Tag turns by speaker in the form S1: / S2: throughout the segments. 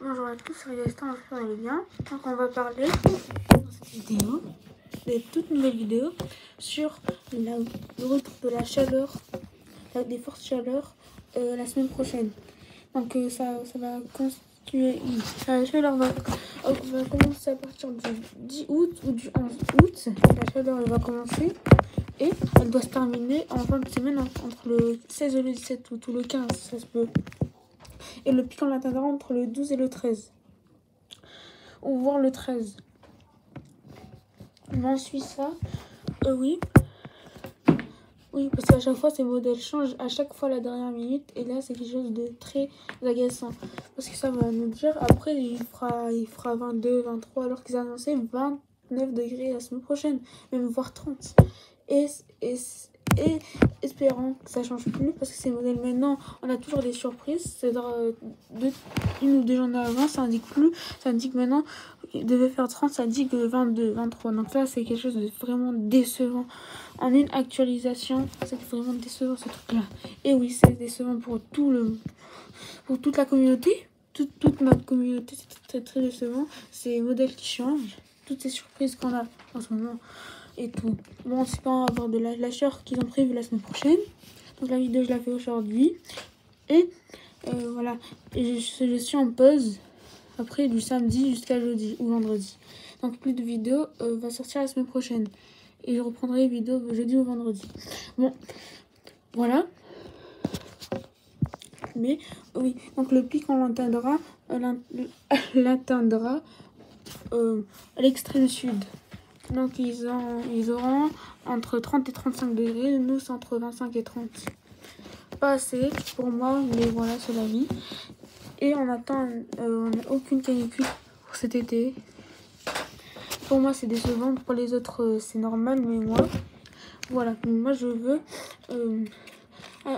S1: Bonjour à tous, c'est Gaston, j'espère que vous allez bien. Donc on va parler dans cette vidéo, de toute nouvelle vidéo, sur le retour de la chaleur, des fortes chaleurs la semaine prochaine. Donc ça va constituer, la chaleur va commencer à partir du 10 août ou du 11 août. La chaleur elle va commencer et elle doit se terminer en fin de semaine entre le 16 et le 17 août ou le 15, ça se peut. Et le pic on l'atteindra entre le 12 et le 13. Ou voir le 13. On suit ça. Oui. Oui, parce qu'à chaque fois, ces modèles changent à chaque fois la dernière minute. Et là, c'est quelque chose de très agaçant. Parce que ça va nous dire, après, il fera 22, 23, alors qu'ils annonçaient 29 degrés la semaine prochaine. Même voire 30. Et espérons que ça change plus, parce que ces modèles maintenant, on a toujours des surprises. C'est-à-dire, une ou deux journées avant, ça indique plus. Ça indique maintenant, il devait faire 30, ça indique 22, 23. Donc ça, c'est quelque chose de vraiment décevant. En une actualisation, c'est vraiment décevant ce truc-là. Et oui, c'est décevant pour toute la communauté. Toute notre communauté, c'est très très décevant. Ces modèles qui changent, toutes ces surprises qu'on a en ce moment. Et tout. Bon, c'est pas avoir de la lâcheur qu'ils ont prévu la semaine prochaine. Donc la vidéo, je la fais aujourd'hui. Et voilà. Et je suis en pause après du samedi jusqu'à jeudi ou vendredi. Donc plus de vidéos va sortir la semaine prochaine. Et je reprendrai les vidéos jeudi ou vendredi. Bon, voilà. Mais oui, donc le pic, on l'atteindra à l'extrême sud. Donc ils auront entre 30 et 35 degrés. Nous, c'est entre 25 et 30. Pas assez pour moi, mais voilà, c'est la vie. Et on attend, on n'a aucune canicule pour cet été. Pour moi, c'est décevant. Pour les autres, c'est normal, mais moi, voilà. Moi, je veux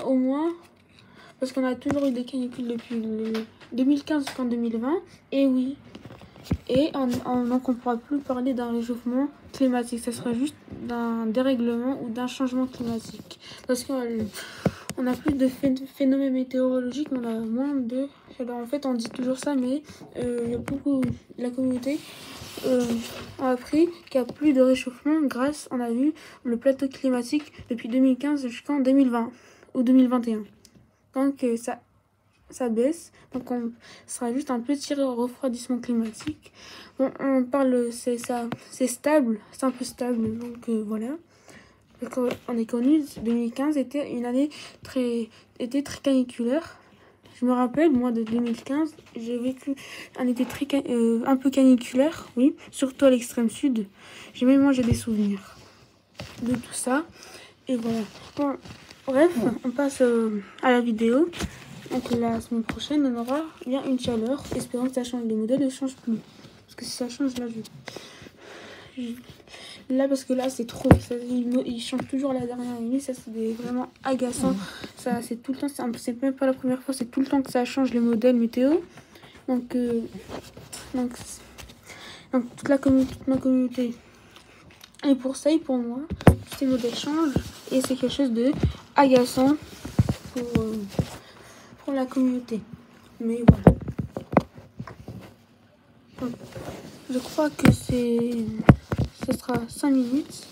S1: au moins, parce qu'on a toujours eu des canicules depuis 2015 jusqu'en 2020. Et oui. Et donc on ne pourra plus parler d'un réchauffement climatique. Ça sera juste d'un dérèglement ou d'un changement climatique. Parce qu'on n'a plus de phénomènes météorologiques, mais on a moins de... Alors en fait, on dit toujours ça, mais il y a beaucoup... La communauté a appris qu'il n'y a plus de réchauffement grâce, on a vu, le plateau climatique depuis 2015 jusqu'en 2020 ou 2021. Donc ça baisse, donc ce sera juste un petit refroidissement climatique. Bon, on parle, c'est stable, c'est un peu stable, donc voilà. On est connu, 2015 était une année très caniculaire. Je me rappelle, moi, de 2015, j'ai vécu un été un peu caniculaire, oui, surtout à l'extrême sud. J'ai des souvenirs de tout ça. Et voilà. Bon, bref, on passe à la vidéo. Donc la semaine prochaine, on aura bien une chaleur. Espérons que ça change. Les modèles ne changent plus. Parce que si ça change, là, là, parce que là, c'est trop. Ils changent toujours la dernière minute. Ça, c'est vraiment agaçant. Ça, c'est tout le temps. C'est même pas la première fois. C'est tout le temps que ça change les modèles météo. Donc toute ma communauté. Et pour ça et pour moi, tous ces modèles changent. Et c'est quelque chose de agaçant pour la communauté. Mais voilà. Donc, je crois que ce sera 5 minutes.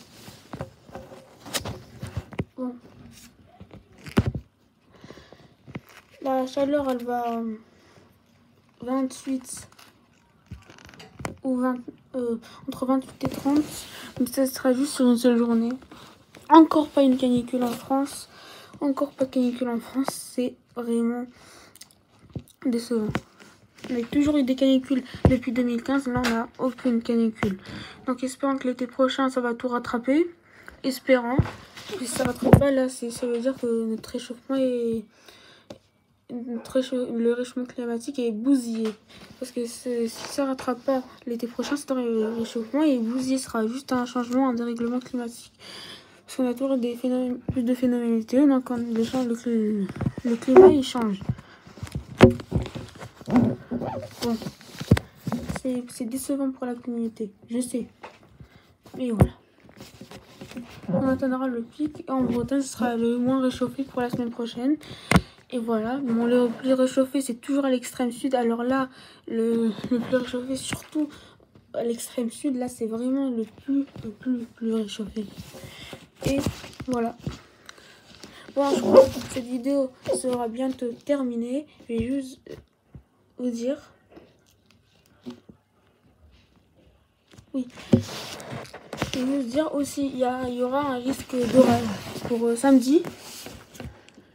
S1: Bon. La chaleur, elle va 28 ou 20, entre 28 et 30. Mais ça sera juste sur une seule journée. Encore pas une canicule en France. Encore pas de canicule en France. C'est vraiment décevant. On a toujours eu des canicules depuis 2015. Là, on n'a aucune canicule. Donc, espérons que l'été prochain, ça va tout rattraper. Espérons. Si ça ne rattrape pas, là, ça veut dire que notre réchauffement est... le réchauffement climatique est bousillé. Parce que si ça ne rattrape pas l'été prochain, c'est le réchauffement est bousillé. Ce sera juste un changement, un dérèglement climatique. Parce qu'on a toujours plus de phénomènes météo. Donc, quand le climat, il change. Bon, c'est décevant pour la communauté, je sais. Mais voilà. On attendra le pic et en Bretagne, ce sera le moins réchauffé pour la semaine prochaine. Et voilà, bon, le plus réchauffé, c'est toujours à l'extrême sud. Alors là, le plus réchauffé, surtout à l'extrême sud, là, c'est vraiment le plus réchauffé. Et voilà. Bon, je crois que cette vidéo sera bientôt terminée. Je vais juste vous dire. Oui. Je vais juste dire aussi, il y aura un risque d'orage pour samedi.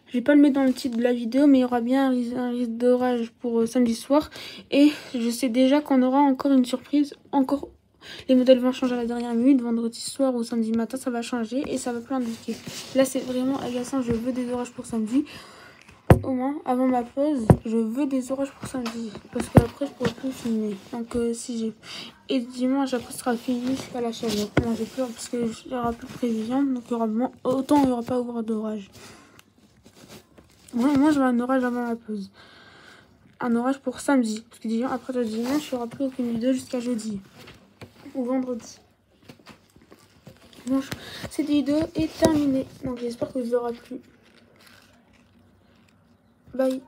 S1: Je vais pas le mettre dans le titre de la vidéo, mais il y aura bien un risque d'orage pour samedi soir. Et je sais déjà qu'on aura encore une surprise. Encore, les modèles vont changer à la dernière minute. Vendredi soir ou samedi matin, ça va changer et ça va plus indiquer. Là, c'est vraiment agaçant. Je veux des orages pour samedi. Au moins, avant ma pause, je veux des orages pour samedi. Parce que après, je pourrai plus filmer. Donc, si j'ai... Et dimanche, après, ce sera fini jusqu'à la chaleur. Moi, j'ai peur parce qu'il n'y aura plus de prévision. Donc, il y aura autant il n'y aura pas d'orage. Moi, je veux un orage avant la pause. Un orage pour samedi. Parce que déjà, après le dimanche, il n'y aura plus aucune vidéo jusqu'à jeudi. Ou vendredi. Bon, cette vidéo est terminée. Donc, j'espère que vous aura plu. Bye.